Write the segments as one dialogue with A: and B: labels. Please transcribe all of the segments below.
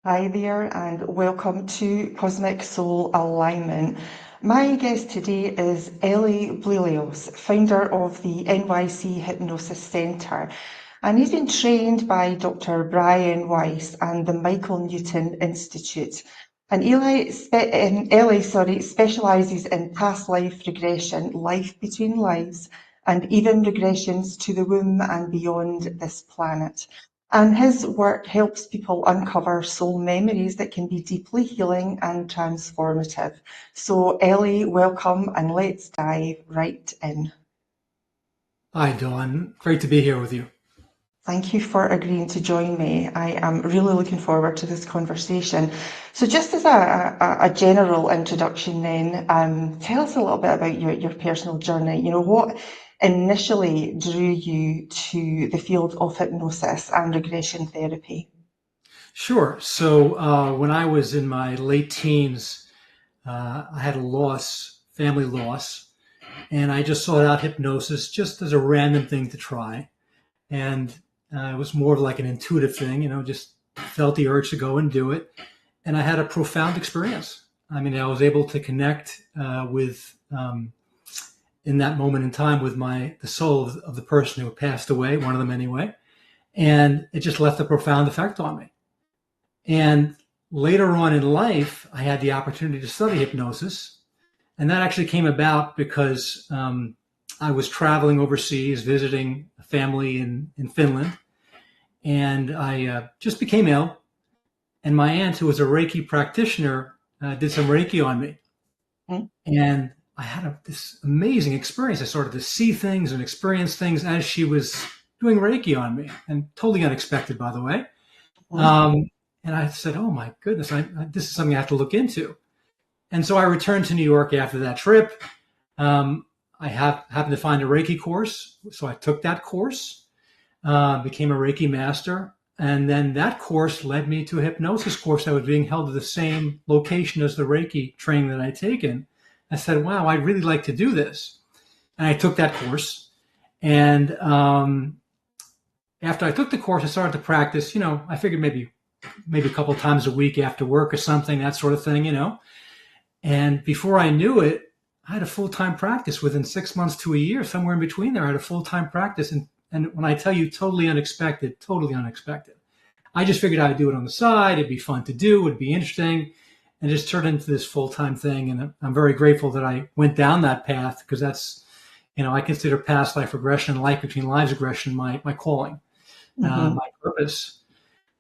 A: Hi there, and welcome to Cosmic Soul Alignment. My guest today is Eli Bliliuos, founder of the NYC Hypnosis Center, and he's been trained by Dr. Brian Weiss and the Michael Newton Institute. And Eli specializes in past life regression, life between lives, and even regressions to the womb and beyond this planet. And his work helps people uncover soul memories that can be deeply healing and transformative. So, Ellie, welcome, and let's dive right in.
B: Hi, Dawn. Great to be here with you.
A: Thank you for agreeing to join me. I am really looking forward to this conversation. So just as a general introduction then, tell us a little bit about your personal journey. You know, what initially drew you to the field of hypnosis and regression therapy?
B: Sure. So when I was in my late teens, I had a loss, family loss, and I just sought out hypnosis just as a random thing to try. And it was more of like an intuitive thing, just felt the urge to go and do it. And I had a profound experience. I mean, I was able to connect in that moment in time with the soul of the person who passed away, one of them anyway. And it just left a profound effect on me. And later on in life, I had the opportunity to study hypnosis. And that actually came about because I was traveling overseas, visiting a family in Finland. And I just became ill. And my aunt, who was a Reiki practitioner, did some Reiki on me.
A: Mm.
B: And I had this amazing experience. I started to see things and experience things as she was doing Reiki on me, and totally unexpected, by the way. And I said, oh my goodness, this is something I have to look into. And so I returned to New York after that trip. I happened to find a Reiki course. So I took that course, became a Reiki master. And then that course led me to a hypnosis course that was being held at the same location as the Reiki training that I'd taken. I said, wow, I'd really like to do this. And I took that course. And after I took the course, I started to practice. I figured maybe a couple of times a week after work or something, that sort of thing, And before I knew it, I had a full-time practice within 6 months to a year, somewhere in between there. I had a full-time practice. And when I tell you totally unexpected. I just figured I'd do it on the side. It'd be fun to do. It'd be interesting. And just turned into this full-time thing. And I'm very grateful that I went down that path, because that's, I consider past life regression, life between lives regression, my calling, my purpose.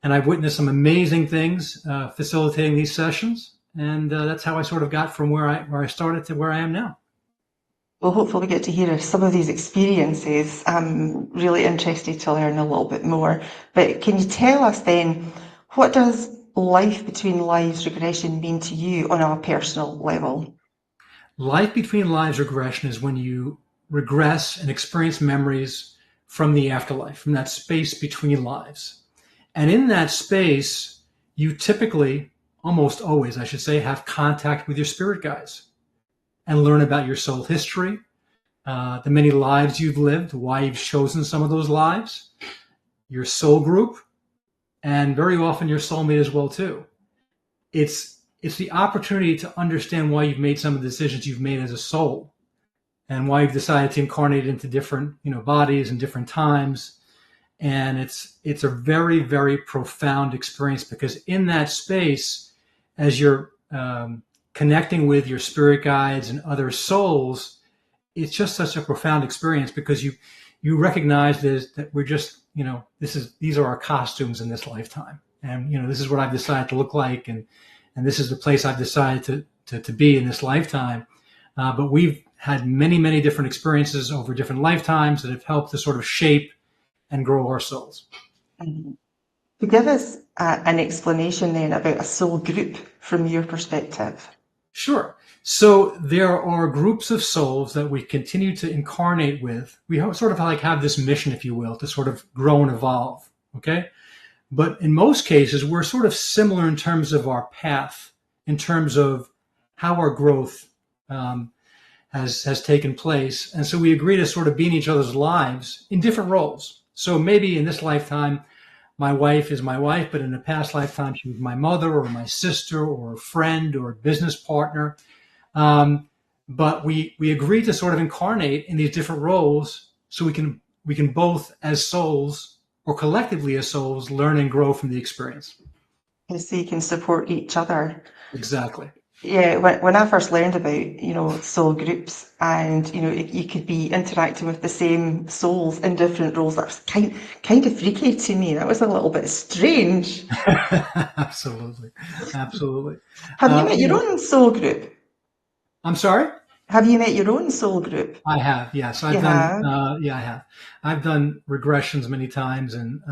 B: And I've witnessed some amazing things facilitating these sessions. And that's how I sort of got from where I started to where I am now.
A: Well, hopefully we get to hear some of these experiences. I'm really interested to learn a little bit more. But can you tell us then, what does life between lives regression mean to you on a personal level?
B: Life between lives regression is when you regress and experience memories from the afterlife, from that space between lives. And in that space, you typically, almost always, I should say, have contact with your spirit guides and learn about your soul history, the many lives you've lived, why you've chosen some of those lives, your soul group, and very often your soulmate as well, too. It's the opportunity to understand why you've made some of the decisions you've made as a soul, and why you've decided to incarnate into different, bodies and different times. And it's a very, very profound experience, because in that space, as you're connecting with your spirit guides and other souls, it's just such a profound experience, because you recognize that we're just, these are our costumes in this lifetime. And, this is what I've decided to look like. And this is the place I've decided to be in this lifetime. But we've had many, many different experiences over different lifetimes that have helped to sort of shape and grow our souls.
A: To give us an explanation then about a soul group from your perspective.
B: Sure. So there are groups of souls that we continue to incarnate with. We sort of like have this mission, if you will, to sort of grow and evolve. Okay. But in most cases, we're sort of similar in terms of our path, in terms of how our growth has taken place. And so we agree to sort of be in each other's lives in different roles. So maybe in this lifetime, my wife is my wife, but in a past lifetime, she was my mother or my sister or a friend or a business partner. But we agree to sort of incarnate in these different roles so we can both as souls or collectively as souls learn and grow from the experience.
A: So you can support each other.
B: Exactly.
A: Yeah, when I first learned about, soul groups and, you could be interacting with the same souls in different roles, that was kind of freaky to me. That was a little bit strange.
B: Absolutely. Absolutely.
A: Have you met your own soul group?
B: I'm sorry?
A: Have you met your own soul group?
B: I have, yes.
A: You have?
B: I have. I've done regressions many times and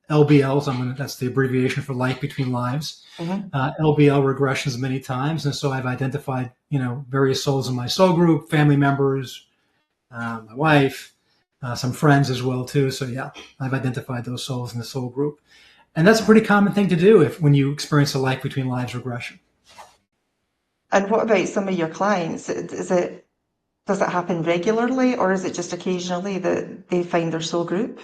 B: LBLs. That's the abbreviation for Life Between Lives.
A: Mm-hmm.
B: LBL regressions many times. And so I've identified, various souls in my soul group, family members, my wife, some friends as well too. So yeah, I've identified those souls in the soul group. And that's a pretty common thing to do when you experience a Life Between Lives regression.
A: And what about some of your clients? Does it happen regularly, or is it just occasionally that they find their soul group?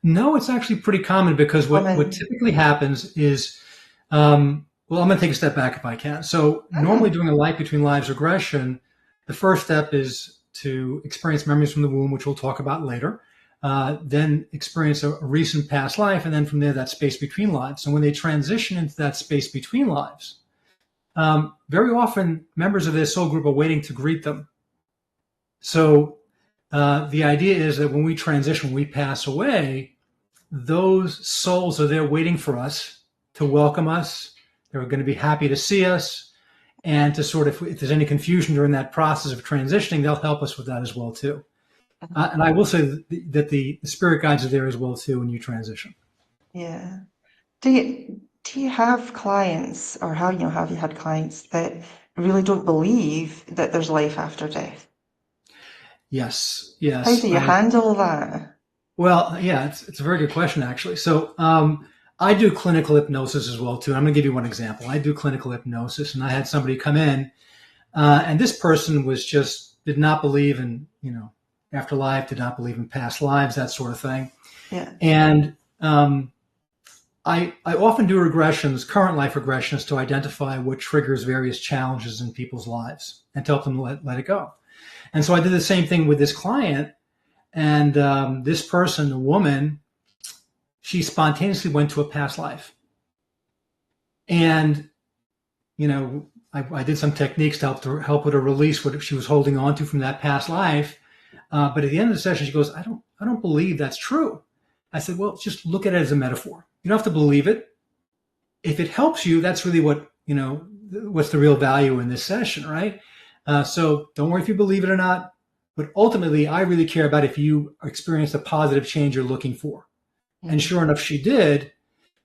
B: No, it's actually pretty common because what typically happens is, I'm going to take a step back if I can. So normally doing a Life Between Lives regression, the first step is to experience memories from the womb, which we'll talk about later, then experience a recent past life, and then from there, that space between lives. And when they transition into that space between lives, very often members of their soul group are waiting to greet them. So the idea is that when we transition, when we pass away, those souls are there waiting for us to welcome us. They're going to be happy to see us, and to sort of, if there's any confusion during that process of transitioning, they'll help us with that as well too. And I will say that the spirit guides are there as well too when you transition.
A: Yeah. Do you have clients, or have you had clients that really don't believe that there's life after death?
B: Yes.
A: How do you handle that?
B: Well, yeah, it's a very good question, actually. So I do clinical hypnosis as well, too. I'm going to give you one example. I do clinical hypnosis, and I had somebody come in, and this person did not believe in, afterlife, did not believe in past lives, that sort of thing.
A: Yeah.
B: And I often do regressions, current life regressions, to identify what triggers various challenges in people's lives and to help them let it go. And so I did the same thing with this client. And this person, a woman, she spontaneously went to a past life. And, I did some techniques to help her to release what she was holding on to from that past life. But at the end of the session, she goes, I don't believe that's true. I said, well, just look at it as a metaphor. You don't have to believe it. If it helps you, that's really what's the real value in this session, right? So don't worry if you believe it or not. But ultimately, I really care about if you experience the positive change you're looking for. Mm-hmm. And sure enough, she did.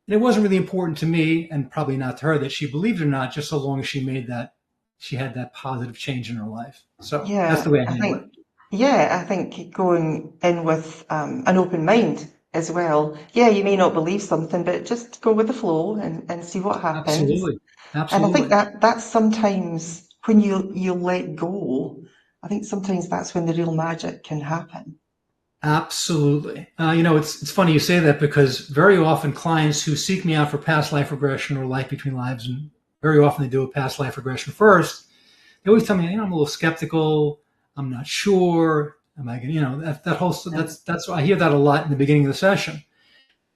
B: And it wasn't really important to me, and probably not to her, that she believed it or not, just so long as she had that positive change in her life. So yeah, that's the way I handle it.
A: Yeah, I think going in with an open mind as well. Yeah, you may not believe something, but just go with the flow and see what happens.
B: Absolutely.
A: And I think that's sometimes when you let go, I think sometimes that's when the real magic can happen.
B: Absolutely. It's funny you say that, because very often clients who seek me out for past life regression or Life Between Lives, and very often they do a past life regression first, they always tell me, I'm a little skeptical. I'm not sure. Am I going to, that whole, that's I hear that a lot in the beginning of the session.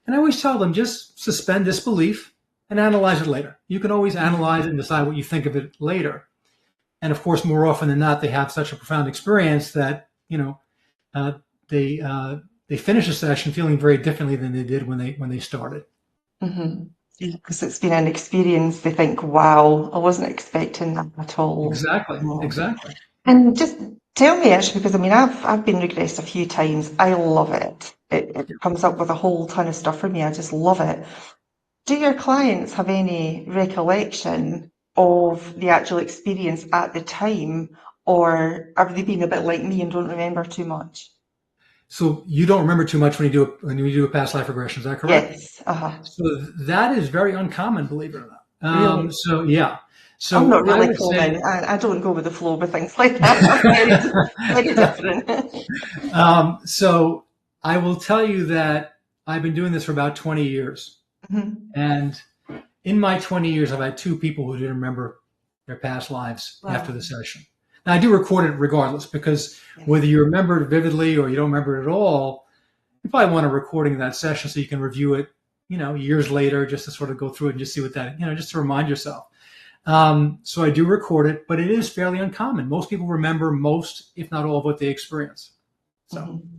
B: And I always tell them, just suspend disbelief and analyze it later. You can always analyze it and decide what you think of it later. And of course, more often than not, they have such a profound experience that, they finish a session feeling very differently than they did when they started.
A: Mm-hmm. Because it's been an experience, they think, wow, I wasn't expecting that at all.
B: Exactly.
A: And just tell me, actually, because I've been regressed a few times. I love it. It comes up with a whole ton of stuff for me. I just love it. Do your clients have any recollection of the actual experience at the time, or are they being a bit like me and don't remember too much?
B: So you don't remember too much when you do a past life regression, is that correct?
A: Yes. Uh-huh.
B: So that is very uncommon, believe it or not.
A: Really?
B: So yeah. So
A: I'm not really common. I don't go with the flow with things like that. I'm very different.
B: So I will tell you that I've been doing this for about 20 years.
A: Mm-hmm.
B: And in my 20 years, I've had 2 people who didn't remember their past lives after
A: Wow.
B: the session. Now, I do record it regardless, because
A: Yes.
B: whether you remember it vividly or you don't remember it at all, you probably want a recording of that session so you can review it, years later, just to sort of go through it and just see what that, just to remind yourself. So I do record it, but it is fairly uncommon. Most people remember most, if not all, of what they experience. So,
A: Mm-hmm.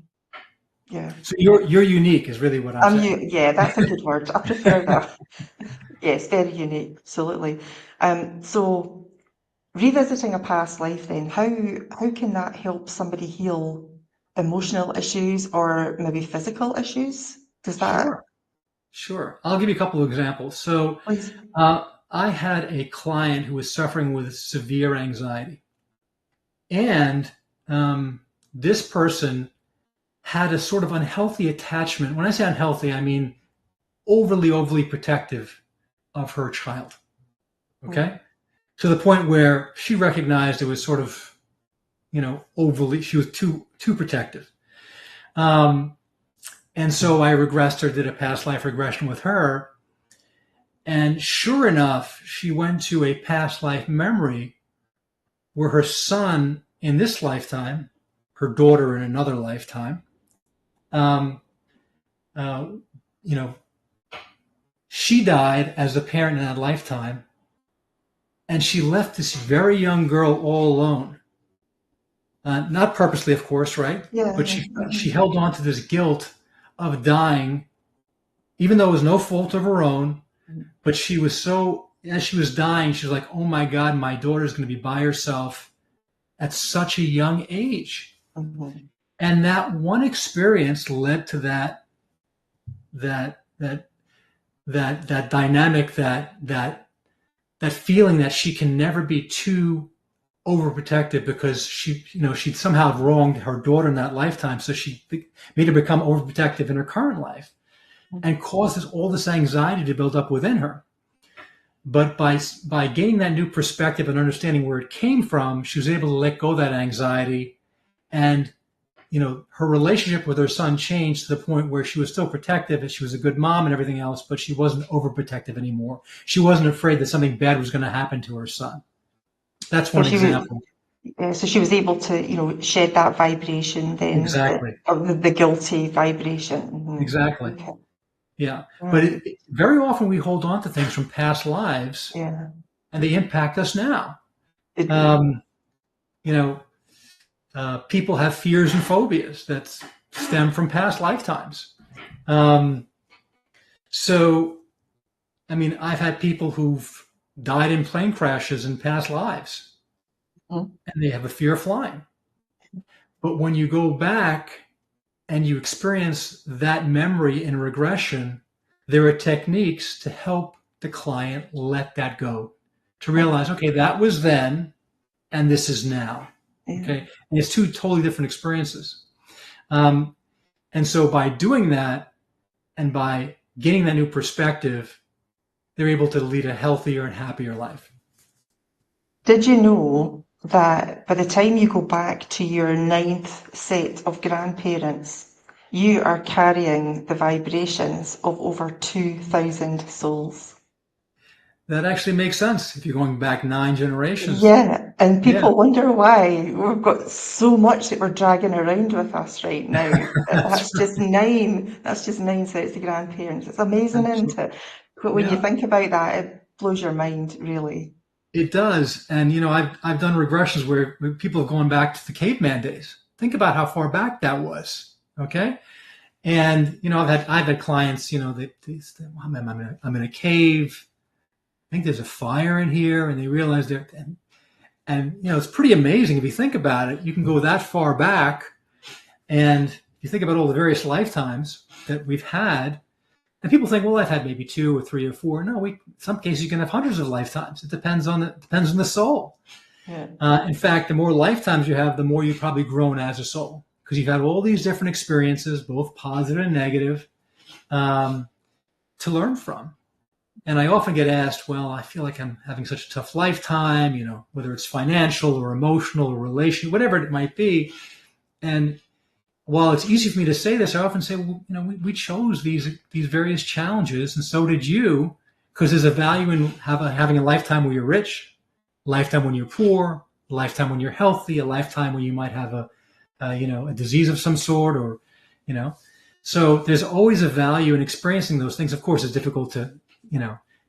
A: Yeah.
B: so you're unique is really what I'm saying.
A: Yeah, that's a good word. I prefer that. Yes, very unique. Absolutely. So revisiting a past life then, how can that help somebody heal emotional issues or maybe physical issues? Does that,
B: Sure. I'll give you a couple of examples. So,
A: please?
B: I had a client who was suffering with severe anxiety, and this person had a sort of unhealthy attachment. When I say unhealthy, I mean overly protective of her child. Okay, to the point where she recognized it was sort of, overly. She was too protective. And so I regressed her, did a past life regression with her. And sure enough, she went to a past life memory where her son in this lifetime, her daughter in another lifetime, um, uh, you know, she died as the parent in that lifetime. And she left this very young girl all alone. Not purposely, of course, right?
A: Yeah.
B: But she held on to this guilt of dying, even though it was no fault of her own. But she was as she was dying, she was like, oh my God, my daughter's going to be by herself at such a young age.
A: Mm-hmm.
B: And that one experience led to that dynamic, that feeling that she can never be too overprotective, because she'd somehow wronged her daughter in that lifetime. So she made her become overprotective in her current life, and causes all this anxiety to build up within her. But by gaining that new perspective and understanding where it came from, she was able to let go of that anxiety. And, her relationship with her son changed to the point where she was still protective, and she was a good mom and everything else, but she wasn't overprotective anymore. She wasn't afraid that something bad was going to happen to her son. That's one example.
A: So she was able to, shed that vibration then,
B: Exactly.
A: the guilty vibration. Mm-hmm.
B: Exactly.
A: Okay.
B: Yeah.
A: Right.
B: But very often we hold on to things from past lives,
A: Yeah.
B: and they impact us now.
A: It,
B: People have fears and phobias that stem from past lifetimes. So, I've had people who've died in plane crashes in past lives, and they have a fear of flying. But when you go back and you experience that memory in regression, there are techniques to help the client let that go, to realize, okay, that was then, and this is now. Okay, and it's 2 totally different experiences. And so by doing that, and by getting that new perspective, they're able to lead a healthier and happier life.
A: Did you know that by the time you go back to your 9th set of grandparents, you are carrying the vibrations of over 2,000 souls?
B: That actually makes sense if you're going back 9 generations.
A: Yeah, and
B: Yeah,
A: people wonder why we've got so much that we're dragging around with us right now.
B: that's
A: That's just 9 sets of grandparents. It's amazing, isn't it? But when you
B: yeah,
A: think about that, it blows your mind, really.
B: it does. And I've done regressions where people have gone back to the caveman days. Think about how far back that was. Okay, and I've had clients. I'm in a cave. I think there's a fire in here, and they realize and it's pretty amazing if you think about it. You can go that far back, and you think about all the various lifetimes that we've had, and people think, well, I've had maybe 2 or 3 or 4. No, in some cases you can have hundreds of lifetimes. It depends on the soul.
A: Yeah.
B: In fact, the more lifetimes you have, the more you've probably grown as a soul, because you've had all these different experiences, both positive and negative, to learn from. And I often get asked, well, I feel like I'm having such a tough lifetime, whether it's financial or emotional or relational, whatever it might be. And while it's easy for me to say this, I often say, well, we chose these various challenges, and so did you, because there's a value in having a lifetime where you're rich, a lifetime when you're poor, a lifetime when you're healthy, a lifetime when you might have a disease of some sort, or you know. So there's always a value in experiencing those things. Of course, it's difficult to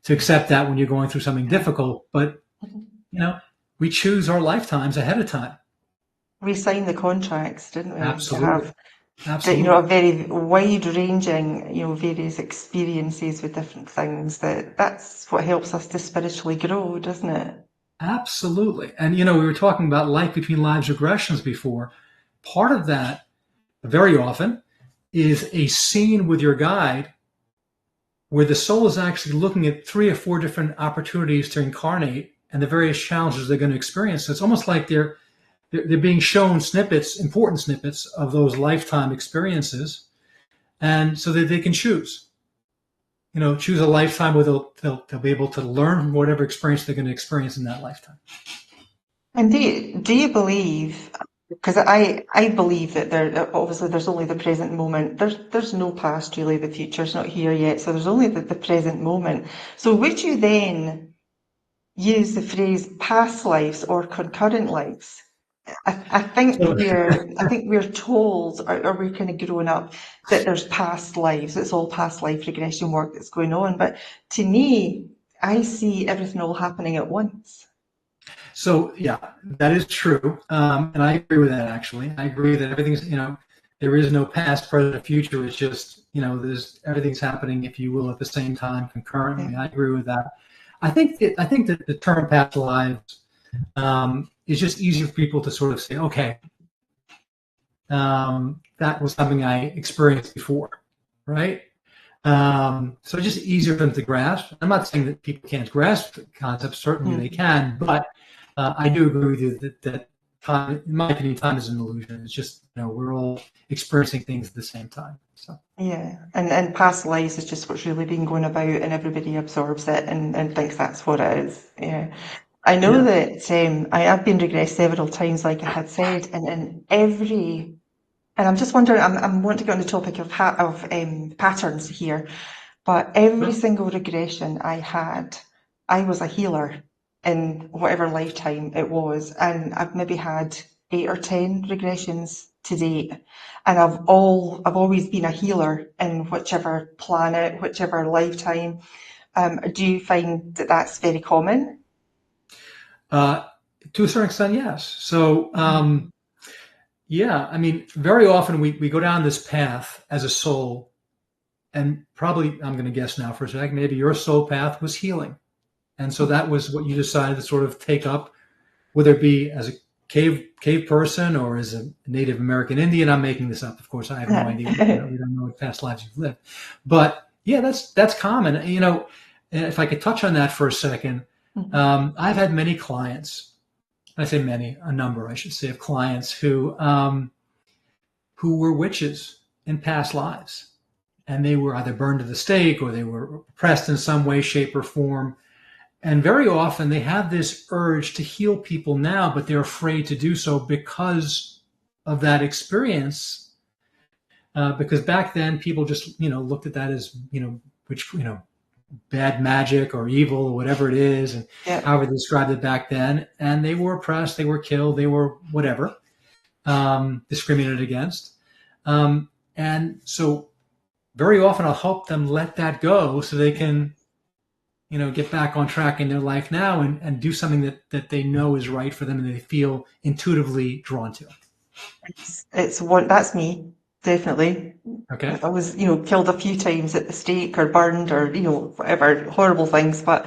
B: accept that when you're going through something difficult, but we choose our lifetimes ahead of time.
A: We signed the contracts, didn't we? To
B: Absolutely.
A: have
B: Absolutely.
A: a very wide-ranging, various experiences with different things. That's what helps us to spiritually grow, doesn't it?
B: Absolutely. And, we were talking about life between lives regressions before. Part of that, very often, is a scene with your guide where the soul is actually looking at 3 or 4 different opportunities to incarnate and the various challenges they're going to experience. So it's almost like they're being shown important snippets of those lifetime experiences, and so that they can choose. Choose a lifetime where they'll be able to learn whatever experience they're going to experience in that lifetime.
A: And do you believe, because I believe that obviously there's only the present moment. There's no past really, the future's not here yet, so there's only the present moment. So would you then use the phrase past lives or concurrent lives? I think we're told, or we're kind of grown up, that there's past lives. It's all past life regression work that's going on. But to me, I see everything all happening at once.
B: So yeah, that is true, and I agree with that. Actually, I agree that everything's there is no past, present, or future. It's just everything's happening, if you will, at the same time concurrently. I agree with that. I think that the term past lives is just easier for people to sort of say, okay, that was something I experienced before, right? So it's just easier for them to grasp. I'm not saying that people can't grasp the concept. Certainly they can, but I do agree with you that time, in my opinion, time is an illusion. It's just, we're all experiencing things at the same time. So
A: Yeah, and past lives is just what's really been going about, and everybody absorbs it and thinks that's what it is. Yeah. I know that I've been regressed several times, like I had said, and in every, and I'm just wondering, I'm wanting to get on the topic of patterns here, but every single regression I had, I was a healer in whatever lifetime it was, and I've maybe had 8 or 10 regressions to date, and I've always been a healer in whichever planet, whichever lifetime. Do you find that that's very common?
B: to a certain extent, yes. So yeah, I mean, very often we go down this path as a soul, and probably, I'm going to guess now for a second, maybe your soul path was healing. And so that was what you decided to sort of take up, whether it be as a cave person or as a Native American Indian. I'm making this up, of course. I have no idea. We don't know what past lives you've lived. But yeah, that's common. If I could touch on that for a second, I've had many clients. I say many, a number, I should say, of clients who were witches in past lives. And they were either burned at the stake or they were oppressed in some way, shape, or form. And very often they have this urge to heal people now, but they're afraid to do so because of that experience. Because back then people just, looked at that as, bad magic or evil or whatever it is, and however they described it back then. And they were oppressed, they were killed, they were whatever, discriminated against. And so very often I'll help them let that go so they can, get back on track in their life now and do something that they know is right for them and they feel intuitively drawn to.
A: That's me, definitely.
B: Okay.
A: I was, killed a few times at the stake or burned or, whatever, horrible things, but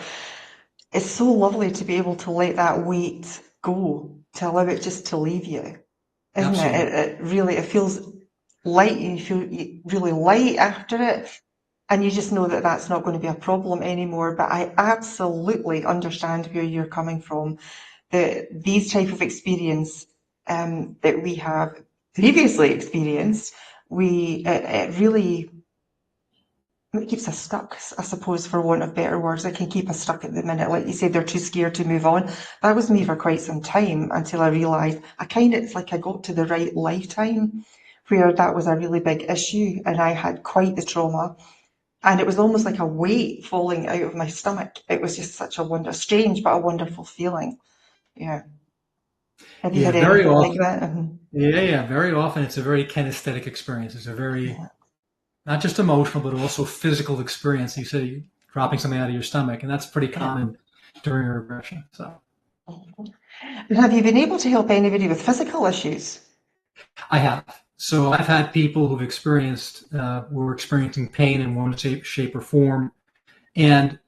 A: it's so lovely to be able to let that weight go, to allow it just to leave you, isn't
B: Absolutely.
A: it? It feels light, you feel really light after it, and you just know that that's not going to be a problem anymore. But I absolutely understand where you're coming from. These type of experience that we have previously experienced, it really it keeps us stuck, I suppose, for want of better words. It can keep us stuck at the minute. Like you said, they're too scared to move on. That was me for quite some time until I realised it's like I got to the right lifetime where that was a really big issue and I had quite the trauma. And it was almost like a weight falling out of my stomach. It was just such a strange but a wonderful feeling. Yeah. Have you
B: Yeah,
A: had
B: very
A: anything like
B: often.
A: that? Mhm.
B: Yeah, very often it's a very kinesthetic experience. It's a very,
A: Yeah.
B: not just emotional, but also physical experience. You say you're dropping something out of your stomach, and that's pretty
A: Yeah.
B: common during a regression. So
A: And have you been able to help anybody with physical issues?
B: I have. So I've had people who've experienced, were experiencing pain in one shape or form, and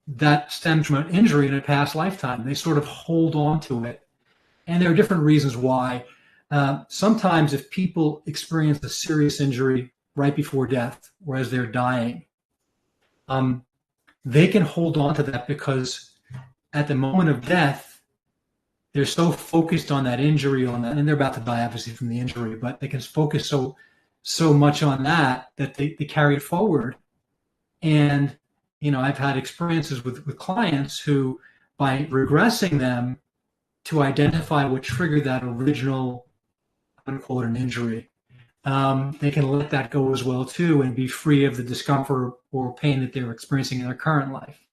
B: that stems from an injury in a past lifetime. They sort of hold on to it, and there are different reasons why. Sometimes, if people experience a serious injury right before death or as they're dying, um, they can hold on to that because at the moment of death, they're so focused on that injury, on that, and they're about to die, obviously, from the injury, but they can focus so much on that they carry it forward. And I've had experiences with clients who, by regressing them to identify what triggered that original, I'm going to call it an injury, they can let that go as well too, and be free of the discomfort or pain that they're experiencing in their current life.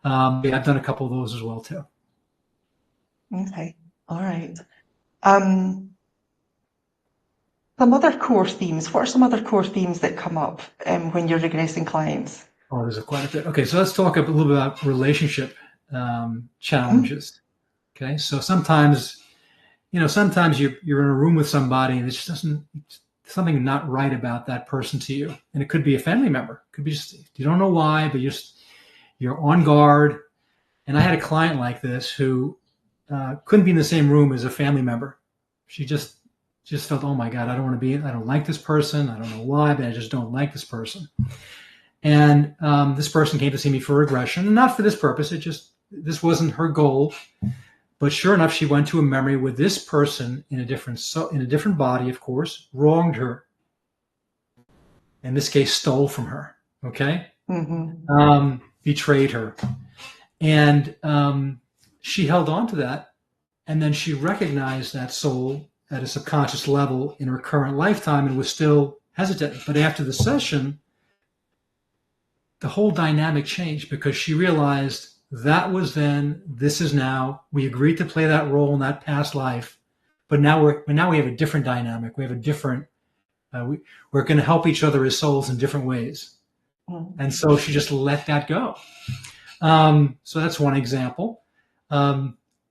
B: Yeah, I've done a couple of those as well too.
A: Okay. All right. Um, some other core themes. What are some other core themes that come up when you're regressing clients?
B: Oh, there's quite a bit. Okay, so let's talk a little bit about relationship
A: Mm,
B: challenges. Okay, so sometimes you're in a room with somebody and it just doesn't, something not right about that person to you, and it could be a family member. It could be just, you don't know why, but you're on guard. And I had a client like this who couldn't be in the same room as a family member. She just felt, oh my God, I don't like this person. I don't know why, but I just don't like this person. And this person came to see me for regression, not for this purpose. This wasn't her goal. But sure enough, she went to a memory where this person in a different body, of course, wronged her. In this case, stole from her. Okay, betrayed her, and she held on to that. And then she recognized that soul at a subconscious level in her current lifetime and was still hesitant. But after the session, the whole dynamic changed because she realized that was then, this is now. We agreed to play that role in that past life, but now we have a different dynamic. We have a different. We're going to help each other as souls in different ways, and so she just let that go. So that's one example.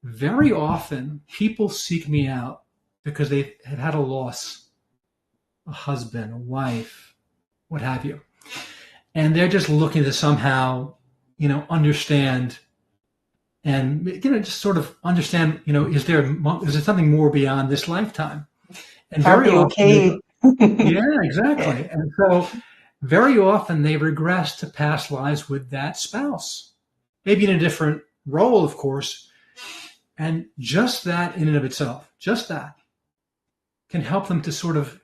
B: Very often, people seek me out because they have had a loss, a husband, a wife, what have you. And they're just looking to somehow, understand and, just sort of understand, is there something more beyond this lifetime? And
A: Are
B: very
A: they
B: often,
A: okay?
B: yeah, exactly.
A: Yeah.
B: And so very often they regress to past lives with that spouse, maybe in a different role, of course. And just that in and of itself, just that can help them to sort of,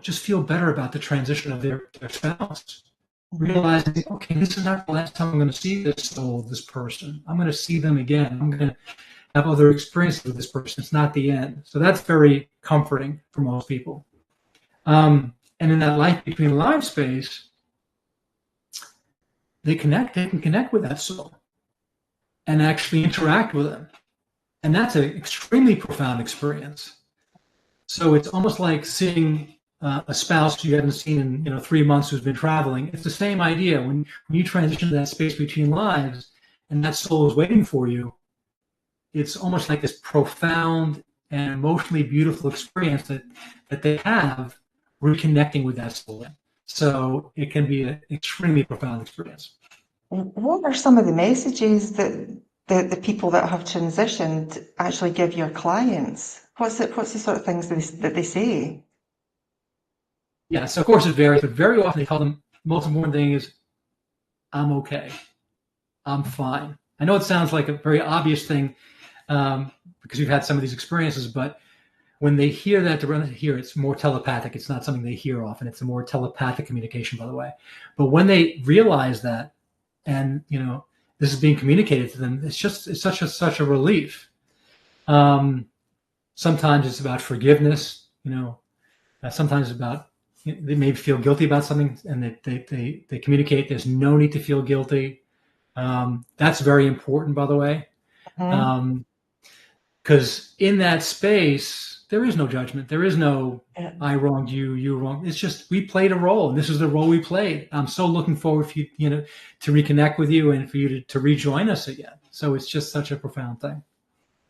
B: just feel better about the transition of their spouse. Realizing, okay, this is not the last time I'm going to see this soul, this person. I'm going to see them again. I'm going to have other experiences with this person. It's not the end. So that's very comforting for most people. And in that life between lives space, they can connect with that soul and actually interact with them. And that's an extremely profound experience. So it's almost like seeing a spouse you haven't seen in 3 months who's been traveling. It's the same idea. When you transition to that space between lives and that soul is waiting for you, it's almost like this profound and emotionally beautiful experience that they have reconnecting with that soul. So it can be an extremely profound experience.
A: What are some of the messages that the people that have transitioned actually give your clients? What's the sort of things that they say?
B: Yeah, so of course it varies, but very often they tell them the most important thing is, I'm okay. I'm fine. I know it sounds like a very obvious thing because you've had some of these experiences, but when they hear that, it's more telepathic. It's not something they hear often. It's a more telepathic communication, by the way. But when they realize that, and this is being communicated to them, it's such a relief. Sometimes it's about forgiveness. sometimes about, they may feel guilty about something, and they communicate there's no need to feel guilty. That's very important, by the way, because in that space, there is no judgment. There is no, I wronged you, you wronged. It's just, we played a role, and this is the role we played. I'm so looking forward for you, to reconnect with you and for you to rejoin us again. So it's just such a profound thing.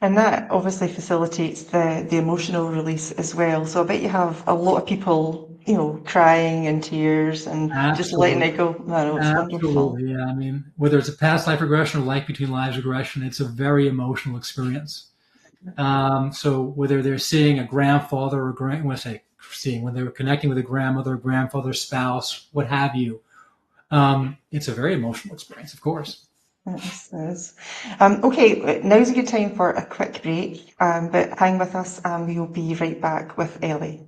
A: And that obviously facilitates the emotional release as well. So I bet you have a lot of people, crying in tears and just letting it go. No, it's wonderful.
B: Absolutely, yeah. I mean, whether it's a past life regression or life between lives regression, it's a very emotional experience. So whether they're seeing a grandfather or when they were connecting with a grandmother, grandfather, spouse, what have you, it's a very emotional experience, of course.
A: Yes. Okay, now's a good time for a quick break, but hang with us and we'll be right back with Eli.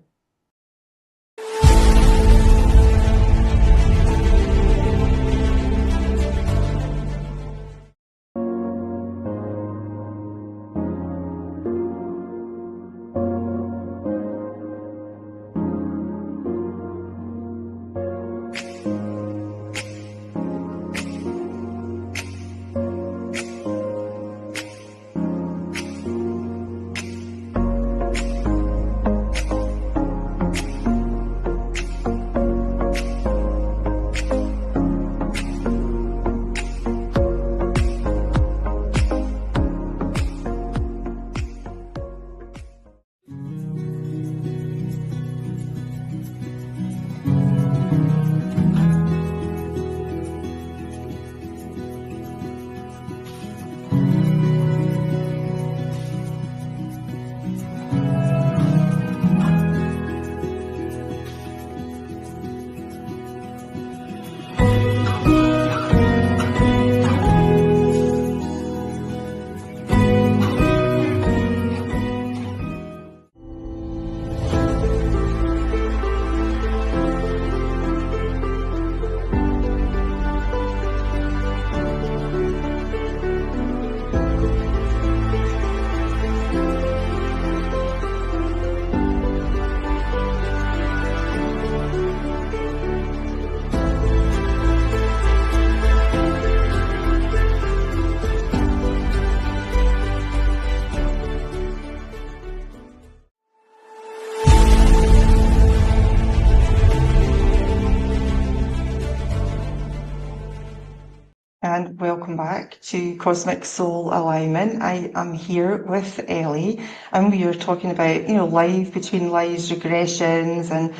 A: And welcome back to Cosmic Soul Alignment. I am here with Eli, and we are talking about, Life Between Lives Regressions. And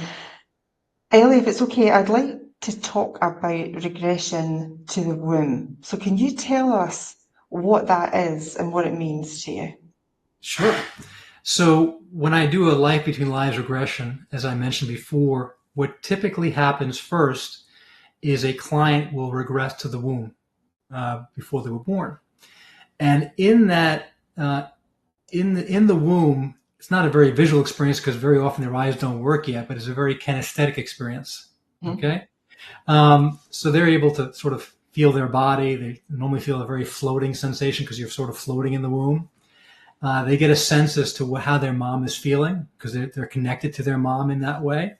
A: Eli, if it's okay, I'd like to talk about regression to the womb. So can you tell us what that is and what it means to you?
B: Sure. So when I do a Life Between Lives regression, as I mentioned before, what typically happens first is a client will regress to the womb. Before they were born, and in that, in the womb, it's not a very visual experience because very often their eyes don't work yet, but it's a very kinesthetic experience. Okay, so they're able to sort of feel their body. They normally feel a very floating sensation because you're sort of floating in the womb. They get a sense as to how their mom is feeling because they're connected to their mom in that way.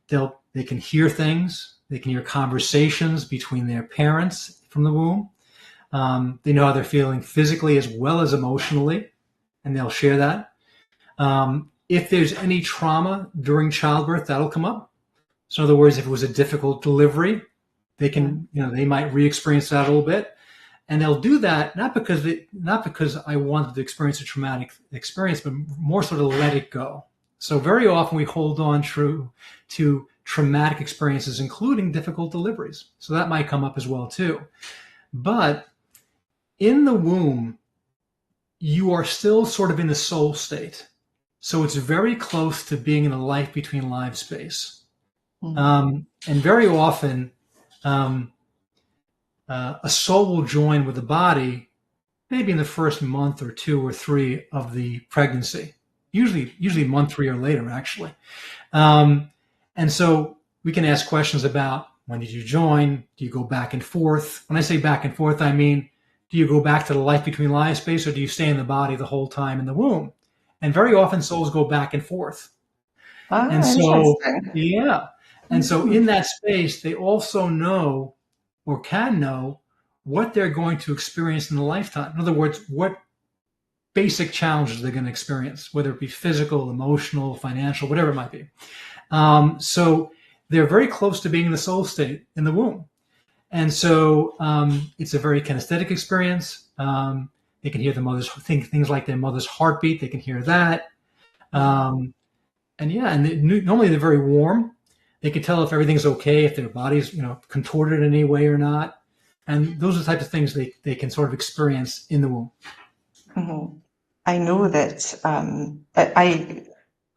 B: They can hear things. They can hear conversations between their parents from the womb. They know how they're feeling physically as well as emotionally, and they'll share that. If there's any trauma during childbirth, that'll come up. So in other words, if it was a difficult delivery, they might re-experience that a little bit. And they'll do that not because I wanted to experience a traumatic experience, but more so to let it go. So very often we hold on to traumatic experiences, including difficult deliveries. So that might come up as well too. But in the womb, you are still sort of in the soul state. So it's very close to being in a life between lives space. And very often, a soul will join with the body maybe in the first month or 2 or 3 of the pregnancy, usually month 3 or later, actually. And so we can ask questions about, when did you join? Do you go back and forth? When I say back and forth, I mean, do you go back to the life between lives space, or do you stay in the body the whole time in the womb? And very often souls go back and forth. And so,
A: Interesting.
B: yeah. And so in that space, they also know or can know what they're going to experience in a lifetime. In other words, what basic challenges they're going to experience, whether it be physical, emotional, financial, whatever it might be. So they're very close to being in the soul state in the womb. And so it's a very kinesthetic experience. They can hear the mother's things like their mother's heartbeat. They can hear that. Normally they're very warm. They can tell if everything's okay, if their body's contorted in any way or not. And those are the types of things they can sort of experience in the womb.
A: Mm-hmm. I know that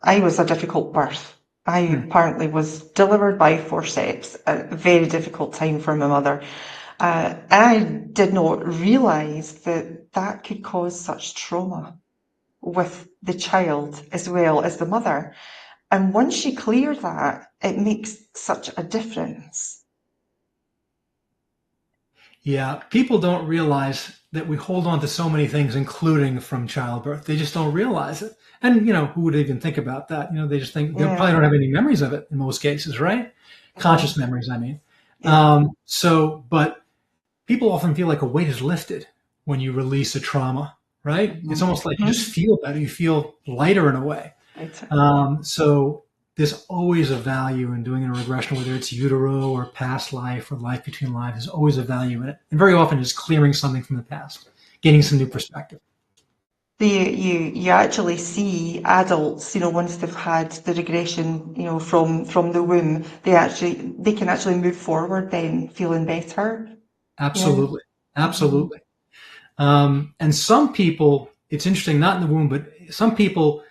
A: I was a difficult birth. I apparently was delivered by forceps, a very difficult time for my mother. I did not realise that that could cause such trauma with the child as well as the mother. And once you clear that, it makes such a difference.
B: Yeah, people don't realize that we hold on to so many things, including from childbirth. They just don't realize it. And, who would even think about that? They just think they probably don't have any memories of it in most cases, right? Conscious memories, I mean.
A: Yeah.
B: But people often feel like a weight is lifted when you release a trauma, right? It's almost like you just feel better. You feel lighter in a way. So there's always a value in doing a regression, whether it's utero or past life or life between lives. There's always a value in it. And very often it's clearing something from the past, gaining some new perspective.
A: You actually see adults, once they've had the regression, from the womb, they can actually move forward then feeling better.
B: Absolutely. Yeah. Absolutely. And some people, it's interesting, not in the womb, but some people,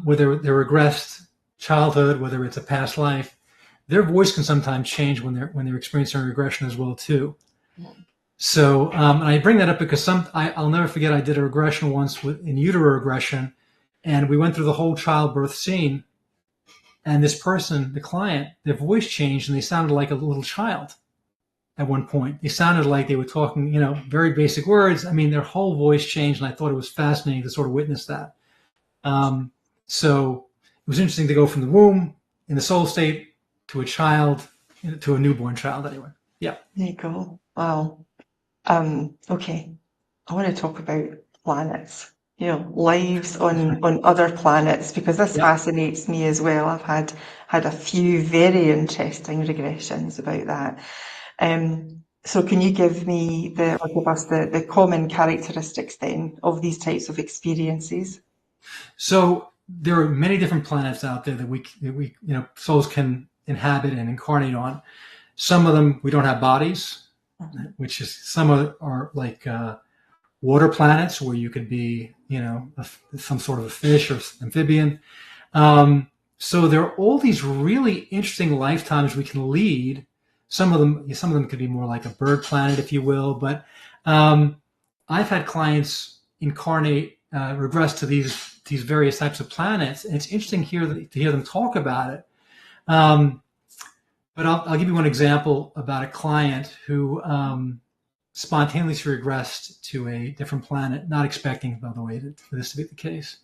B: whether they're regressed childhood, whether it's a past life, their voice can sometimes change when they're experiencing regression as well too. So, and I bring that up because I'll never forget, I did a regression once in utero regression, and we went through the whole childbirth scene, and this person, the client, their voice changed and they sounded like a little child at one point. They sounded like they were talking, very basic words. I mean, their whole voice changed, and I thought it was fascinating to sort of witness that. So it was interesting to go from the womb in the soul state to a child, to a newborn child anyway. Yeah.
A: There you go. Wow. Okay. I want to talk about planets, lives on other planets, because this fascinates me as well. I've had a few very interesting regressions about that. So can you give us the common characteristics then of these types of experiences?
B: So there are many different planets out there that we souls can inhabit and incarnate on. Some of them we don't have bodies, which is some are like water planets where you could be, some sort of a fish or amphibian. So there are all these really interesting lifetimes we can lead. Some of them could be more like a bird planet, if you will. But I've had clients incarnate, regress to these various types of planets, and it's interesting to hear them talk about it. But I'll give you one example about a client who spontaneously regressed to a different planet, not expecting, by the way, for this to be the case.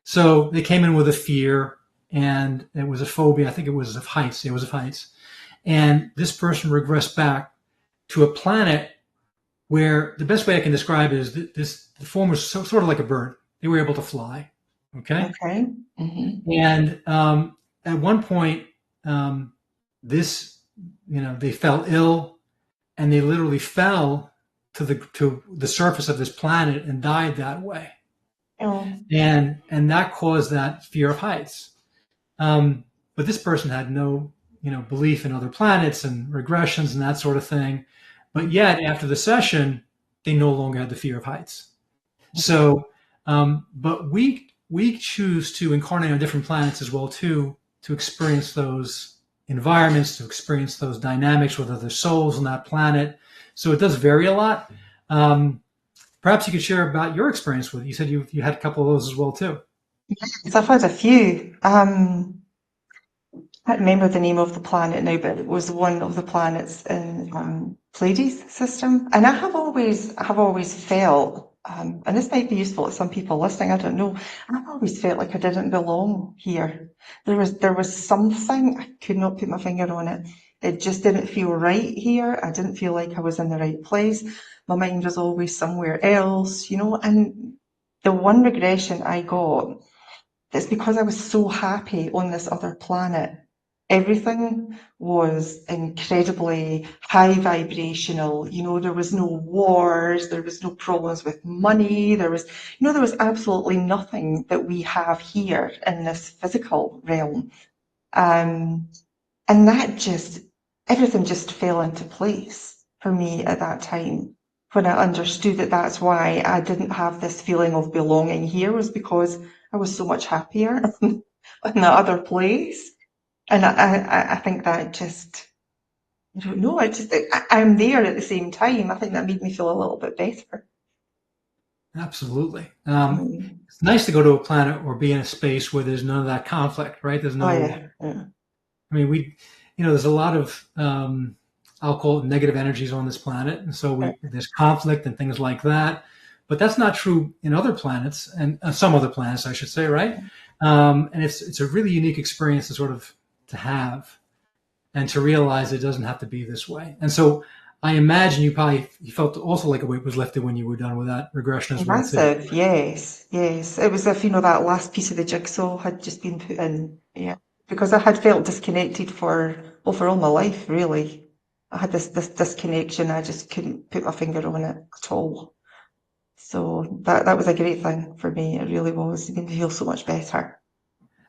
B: So they came in with a fear, and it was a phobia. I think it was of heights. It was of heights. And this person regressed back to a planet where the best way I can describe it is the form was sort of like a bird. They were able to fly. Okay.
A: Okay. Mm-hmm.
B: And at one point, they fell ill, and they literally fell to the surface of this planet and died that way.
A: Oh.
B: And that caused that fear of heights. But this person had no, belief in other planets and regressions and that sort of thing. But yet after the session, they no longer had the fear of heights. So, but we choose to incarnate on different planets as well too, to experience those environments, to experience those dynamics with other souls on that planet. So it does vary a lot. Perhaps you could share about your experience with it. You said you had a couple of those as well too.
A: Yes, I've had a few. I can't remember the name of the planet now, but it was one of the planets in Pleiades system. And I have always felt And this might be useful to some people listening, I don't know. I've always felt like I didn't belong here. There was something, I could not put my finger on it. It just didn't feel right here. I didn't feel like I was in the right place. My mind was always somewhere else, and the one regression I got, it's because I was so happy on this other planet. Everything was incredibly high vibrational. There was no wars, there was no problems with money, there was absolutely nothing that we have here in this physical realm. Um, and everything just fell into place for me at that time. When I understood that that's why I didn't have this feeling of belonging here, was because I was so much happier in that other place. And I think that just, I don't know, I'm there at the same time. I think that made me feel a little bit better.
B: Absolutely.
A: Mm.
B: It's nice to go to a planet or be in a space where there's none of that conflict, right? There's
A: Oh
B: no,
A: yeah, yeah.
B: I mean, there's a lot of, I'll call it negative energies on this planet. And so there's conflict and things like that. But that's not true in other planets and some other planets, I should say, right? And it's a really unique experience to have and to realize it doesn't have to be this way. And so I imagine you felt also like a weight was lifted when you were done with that regression as well, too.
A: Massive, yes, yes. It was as if, that last piece of the jigsaw had just been put in. Yeah. Because I had felt disconnected for all my life, really. I had this disconnection. I just couldn't put my finger on it at all. So that was a great thing for me. It really was. It made me feel so much better.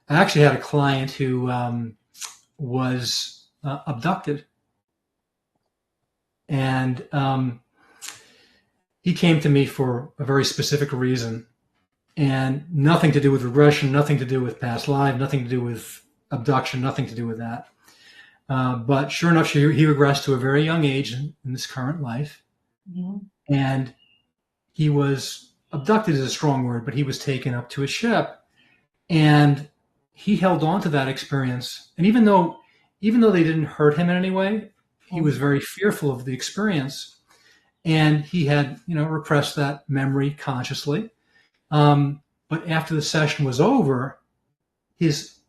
B: I actually had a client who was abducted. And he came to me for a very specific reason and nothing to do with regression, nothing to do with past life, nothing to do with abduction, nothing to do with that. But sure enough, he regressed to a very young age in this current life.
A: Mm-hmm.
B: And he was abducted is a strong word, but he was taken up to a ship. And he held on to that experience. And even though they didn't hurt him in any way, he was very fearful of the experience. And he had, repressed that memory consciously. But after the session was over,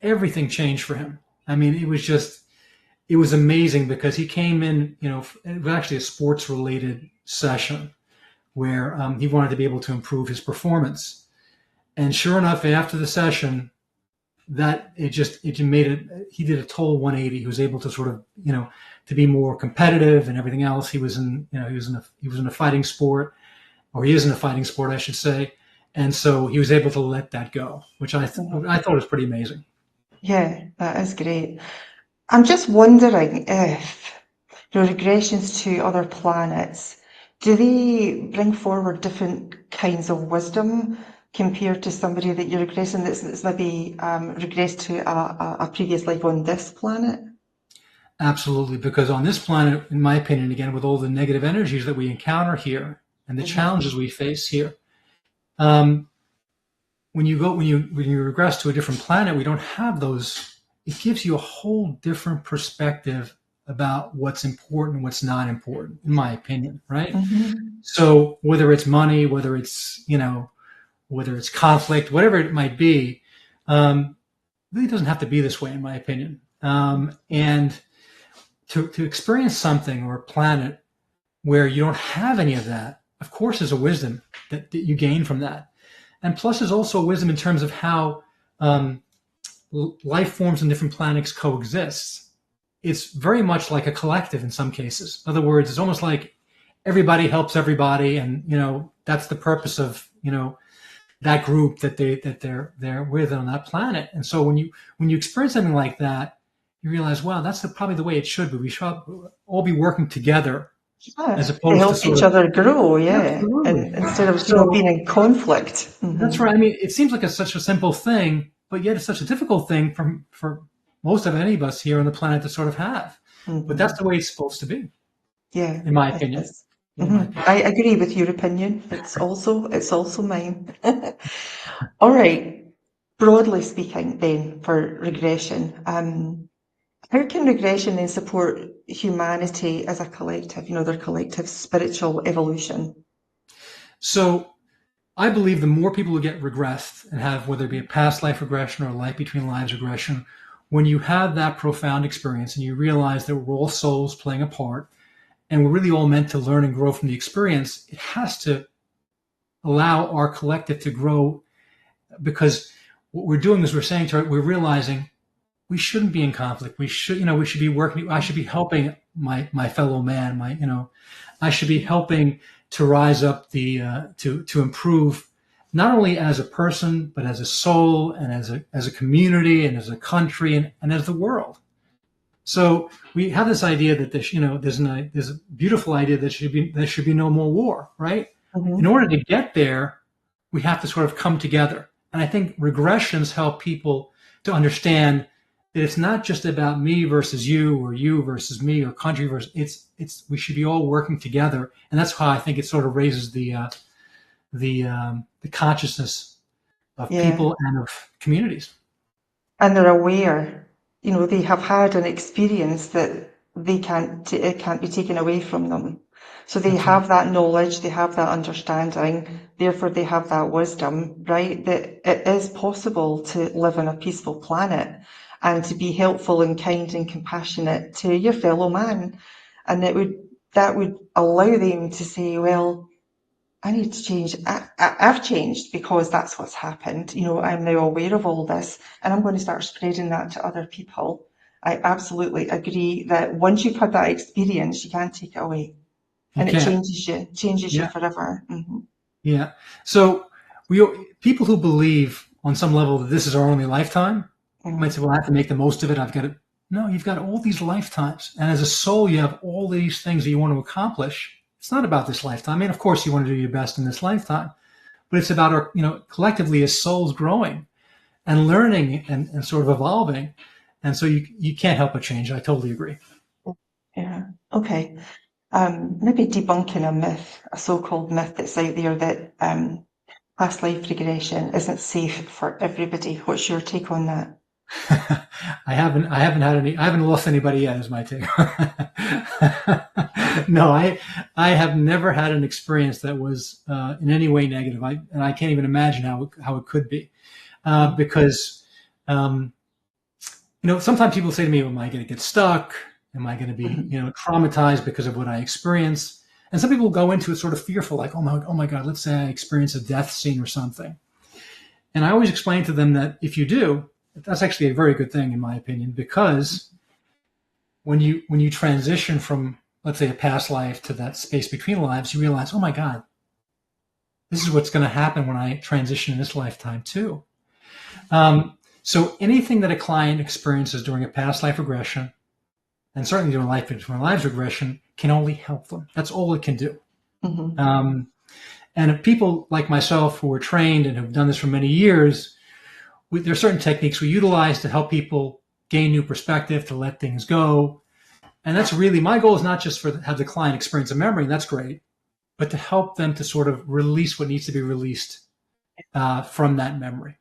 B: everything changed for him. I mean, it was amazing because he came in, it was actually a sports related session where he wanted to be able to improve his performance. And sure enough, after the session, he did a total 180. He was able to sort of, to be more competitive and everything else. He was in a fighting sport, or he is in a fighting sport, I should say. And so he was able to let that go, which I thought was pretty amazing.
A: Yeah, that is great. I'm just wondering if regressions to other planets, do they bring forward different kinds of wisdom compared to somebody that you're regressing that's maybe regressed to a previous life on this planet?
B: Absolutely, because on this planet, in my opinion, again, with all the negative energies that we encounter here and the challenges we face here, when you regress to a different planet, we don't have those. It gives you a whole different perspective about what's important and what's not important, in my opinion, right?
A: Mm-hmm.
B: So whether it's money, whether it's conflict, whatever it might be, really doesn't have to be this way, in my opinion. And to experience something or a planet where you don't have any of that, of course, there's a wisdom that you gain from that. And plus, there's also wisdom in terms of how life forms on different planets coexist. It's very much like a collective in some cases. In other words, it's almost like everybody helps everybody, and that's the purpose of that group that they're with on that planet. And so when you experience something like that, you realize, wow, that's probably the way it should be. We should all be working together.
A: Yeah,
B: As
A: to
B: opposed
A: help
B: to
A: each other grow, yeah,
B: absolutely.
A: and instead of
B: So
A: being in conflict.
B: that's right. I mean, it seems like it's such a simple thing, but yet it's such a difficult thing for most of any of us here on the planet to sort of have. But that's the way it's supposed to be,
A: Yeah,
B: in my
A: it
B: opinion.
A: is. I agree with your opinion. It's also mine. All right. Broadly speaking, then, for regression, how can regression then support humanity as a collective? Their collective spiritual evolution.
B: So I believe the more people who get regressed and have, whether it be a past life regression or a life between lives regression, when you have that profound experience and you realize that we're all souls playing a part and we're really all meant to learn and grow from the experience, it has to allow our collective to grow, because what we're doing is we're realizing we shouldn't be in conflict. We should be working. I should be helping my fellow man. I should be helping to rise up to improve, not only as a person, but as a soul and as a community and as a country and as the world. So we have this idea that there's a beautiful idea that there should be no more war, right? Mm-hmm. In order to get there, we have to sort of come together. And I think regressions help people to understand that it's not just about me versus you or you versus me or country versus it's we should be all working together. And that's how I think it sort of raises the consciousness of people and of communities.
A: And they're aware, they have had an experience that it can't be taken away from them. So they have that knowledge, they have that understanding, therefore they have that wisdom, right? That it is possible to live on a peaceful planet and to be helpful and kind and compassionate to your fellow man. And that would allow them to say, well, I need to change. I've changed because that's what's happened. I'm now aware of all this and I'm going to start spreading that to other people. I absolutely agree that once you've had that experience, you can't take it away. And it changes you forever. Mm-hmm.
B: Yeah. So people who believe on some level that this is our only lifetime might say, well, I have to make the most of it. No, you've got all these lifetimes. And as a soul, you have all these things that you want to accomplish. It's not about this lifetime. I mean, of course, you want to do your best in this lifetime, but it's about our, collectively as souls growing and learning and sort of evolving. And so you can't help but change. I totally agree.
A: Yeah. Okay. Maybe debunking a myth, a so-called myth that's out there that past life regression isn't safe for everybody. What's your take on that?
B: I haven't lost anybody yet, is my take. No, I have never had an experience that was in any way negative. And I can't even imagine how it could be, because sometimes people say to me, "Am I going to get stuck? Am I going to be traumatized because of what I experienced?" And some people go into it sort of fearful, like, "Oh my God, let's say I experience a death scene or something." And I always explain to them that if you do, that's actually a very good thing, in my opinion, because when you transition from, let's say, a past life to that space between lives, you realize, oh my God, this is what's going to happen when I transition in this lifetime too. So anything that a client experiences during a past life regression, and certainly during Life Between Lives regression, can only help them. That's all it can do. Mm-hmm. And if people like myself who are trained and have done this for many years, there are certain techniques we utilize to help people gain new perspective, to let things go. And that's really, my goal is not just to have the client experience a memory, and that's great, but to help them to sort of release what needs to be released from that memory.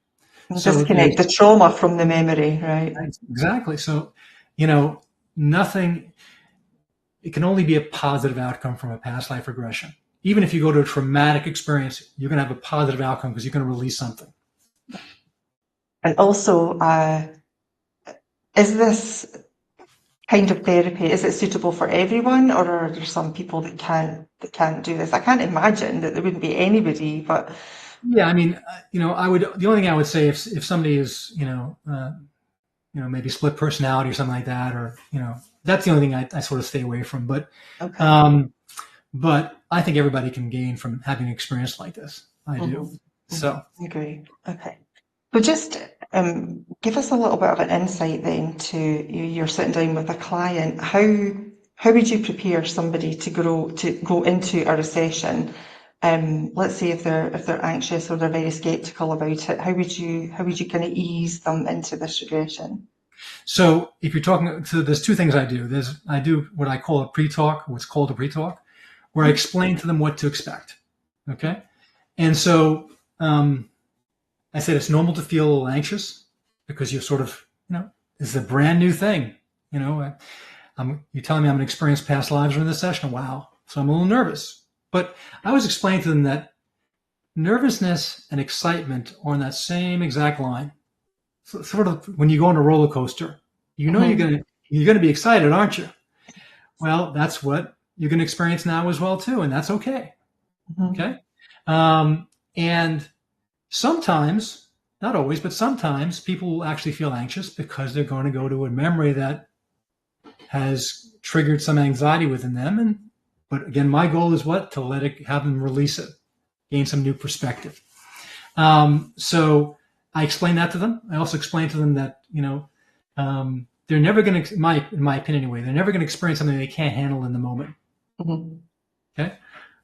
A: Disconnect the trauma from the memory, right?
B: Exactly. So, nothing, it can only be a positive outcome from a past life regression. Even if you go to a traumatic experience, you're going to have a positive outcome because you're going to release something.
A: And also, is this kind of therapy, is it suitable for everyone, or are there some people that can't do this? I can't imagine that there wouldn't be anybody, but
B: yeah, I mean, the only thing I would say, if somebody is, maybe split personality or something like that, or, that's the only thing I sort of stay away from. But, but I think everybody can gain from having an experience like this. I do. So.
A: I agree. Okay. So just give us a little bit of an insight then to you're sitting down with a client. How would you prepare somebody to go into a session? Let's say if they're anxious or they're very skeptical about it, how would you kind of ease them into this regression?
B: So if you're talking, so there's two things I do. I do what I call a pre-talk, what's called a pre-talk, where I explain to them what to expect. Okay. And so, I said it's normal to feel a little anxious because you're sort of, it's a brand new thing. You're telling me I'm going to experience past lives during this session. Wow. So I'm a little nervous. But I was explaining to them that nervousness and excitement are on that same exact line. So, sort of when you go on a roller coaster, you know you're gonna be excited, aren't you? Well, that's what you're going to experience now as well too, and that's okay. Okay, and sometimes, not always, but sometimes people will actually feel anxious because they're going to go to a memory that has triggered some anxiety within them. But again, my goal is what? To have them release it, gain some new perspective. So I explain that to them. I also explain to them that, they're never going to, in my opinion anyway, they're never going to experience something they can't handle in the moment. Okay.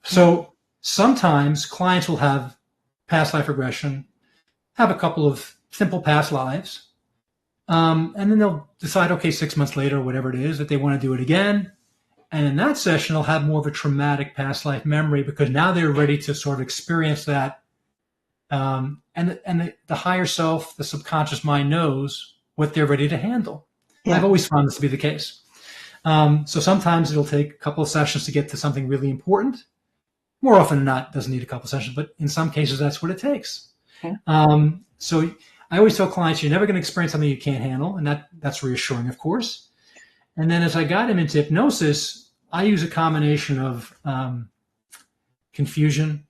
B: So sometimes clients will have past life regression, have a couple of simple past lives, and then they'll decide, okay, 6 months later, whatever it is, that they want to do it again. And in that session, they'll have more of a traumatic past life memory because now they're ready to sort of experience that. And the higher self, the subconscious mind knows what they're ready to handle. Yeah. I've always found this to be the case. So sometimes it'll take a couple of sessions to get to something really important. More often than not, it doesn't need a couple of sessions, but in some cases, that's what it takes. Okay. So I always tell clients, you're never going to experience something you can't handle, and that's reassuring, of course. And then as I got him into hypnosis, I use a combination of confusion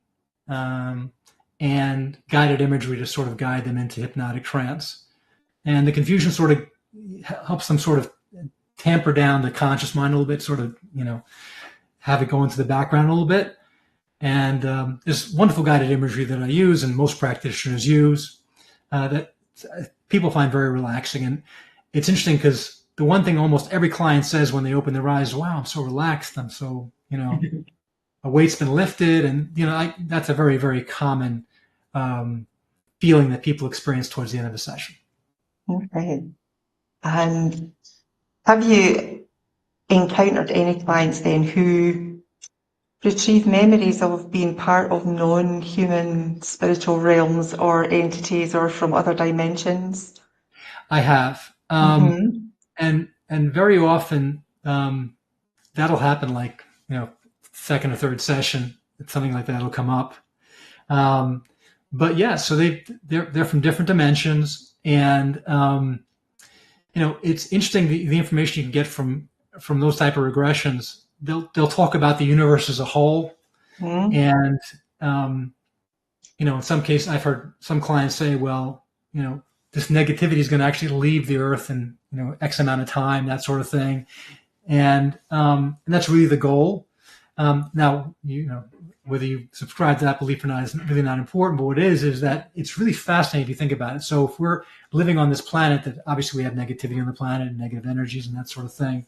B: and guided imagery to sort of guide them into hypnotic trance. And the confusion sort of helps them sort of tamper down the conscious mind a little bit, sort of, have it go into the background a little bit. And there's wonderful guided imagery that I use and most practitioners use that people find very relaxing. And it's interesting because the one thing almost every client says when they open their eyes, wow, I'm so relaxed. I'm so, a weight's been lifted. And, that's a very, very common feeling that people experience towards the end of a session.
A: Okay. And have you encountered any clients then who retrieve memories of being part of non-human spiritual realms or entities or from other dimensions?
B: I have. And very often that'll happen like, second or third session, something like that will come up. But yeah, so they're from different dimensions, and it's interesting the information you can get from those type of regressions. They'll talk about the universe as a whole, and in some cases I've heard some clients say, well, this negativity is going to actually leave the earth in X amount of time, that sort of thing, and that's really the goal. Now, whether you subscribe to that belief or not is really not important, but what it is that it's really fascinating if you think about it. So if we're living on this planet, that obviously we have negativity on the planet and negative energies and that sort of thing.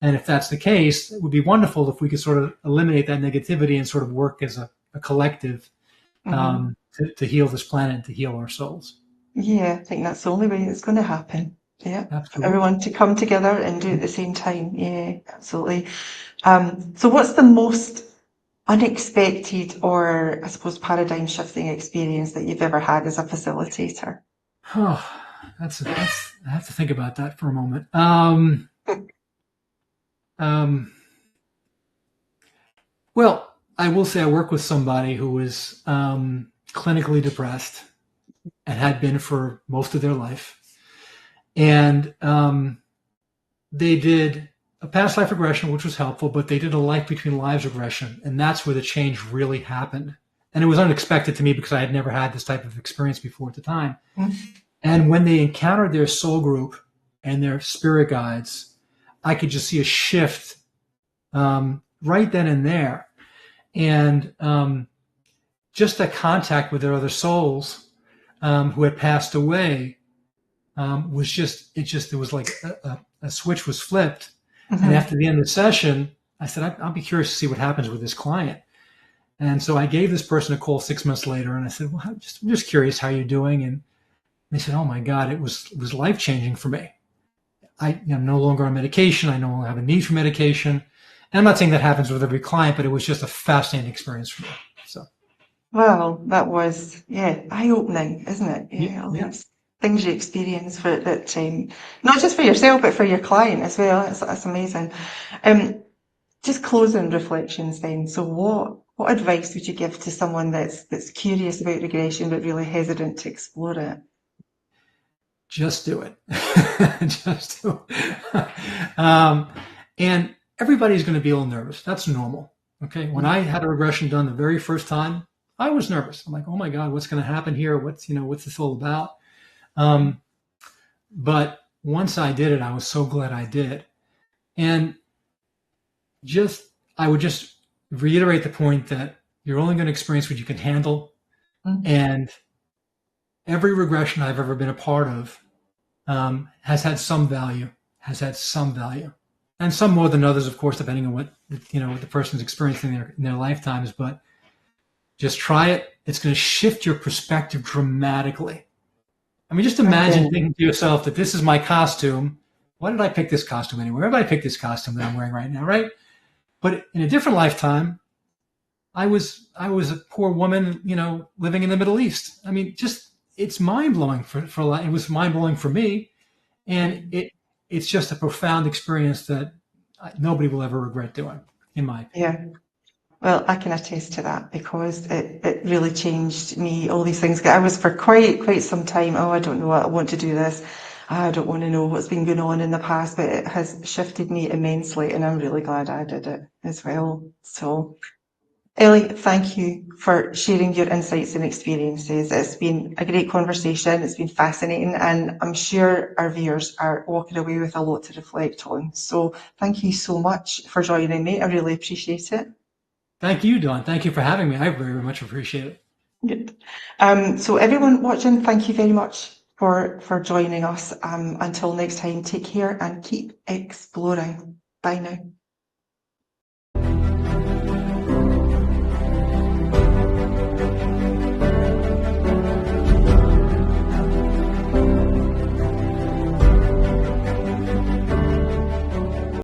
B: And if that's the case, it would be wonderful if we could sort of eliminate that negativity and sort of work as a collective to heal this planet and to heal our souls.
A: Yeah, I think that's the only way it's going to happen. Yeah,
B: absolutely.
A: Everyone to come together and do it at the same time. Yeah, absolutely. So what's the most unexpected or, I suppose, paradigm shifting experience that you've ever had as a facilitator?
B: Oh, I have to think about that for a moment. Well, I will say I work with somebody who was clinically depressed and had been for most of their life. And they did a past life regression, which was helpful, but they did a Life Between Lives regression. And that's where the change really happened. And it was unexpected to me because I had never had this type of experience before at the time. And when they encountered their soul group and their spirit guides, I could just see a shift right then and there. And just that contact with their other souls who had passed away was it was like a switch was flipped. And after the end of the session, I said, I'll be curious to see what happens with this client. And so I gave this person a call 6 months later, and I said, well, I'm just curious how you're doing. And they said, oh my God, it was life-changing for me. I'm no longer on medication. I no longer have a need for medication. And I'm not saying that happens with every client, but it was just a fascinating experience for me. So,
A: well, that was, eye-opening, isn't it? Yeah. Things you experience for that not just for yourself, but for your client as well. That's amazing. Just closing reflections then. So what advice would you give to someone that's curious about regression but really hesitant to explore it?
B: Just do it. Just do it. And everybody's going to be a little nervous. That's normal. Okay. When I had a regression done the very first time, I was nervous. I'm like, oh my God, what's going to happen here? What's this all about? But once I did it, I was so glad I did. And I would just reiterate the point that you're only going to experience what you can handle. And every regression I've ever been a part of has had some value, and some more than others, of course, depending on what the person's experiencing in their lifetimes. But just try it. It's going to shift your perspective dramatically. I mean, just imagine thinking to yourself that this is my costume. Why did I pick this costume anyway? Where did I pick this costume that I'm wearing right now, right? But in a different lifetime, I was a poor woman, living in the Middle East. I mean, it's mind blowing for a lot. It was mind blowing for me, and it's just a profound experience that nobody will ever regret doing, in my opinion.
A: Yeah. Well, I can attest to that because it really changed me. All these things. I was for quite some time. Oh, I don't know what I want to do this. I don't want to know what's been going on in the past, but it has shifted me immensely, and I'm really glad I did it as well. So, Eli, thank you for sharing your insights and experiences. It's been a great conversation. It's been fascinating, and I'm sure our viewers are walking away with a lot to reflect on. So, thank you so much for joining me. I really appreciate it.
B: Thank you, Dawn. Thank you for having me. I very much appreciate it.
A: Good. So everyone watching, thank you very much for joining us. Until next time, take care and keep exploring. Bye now.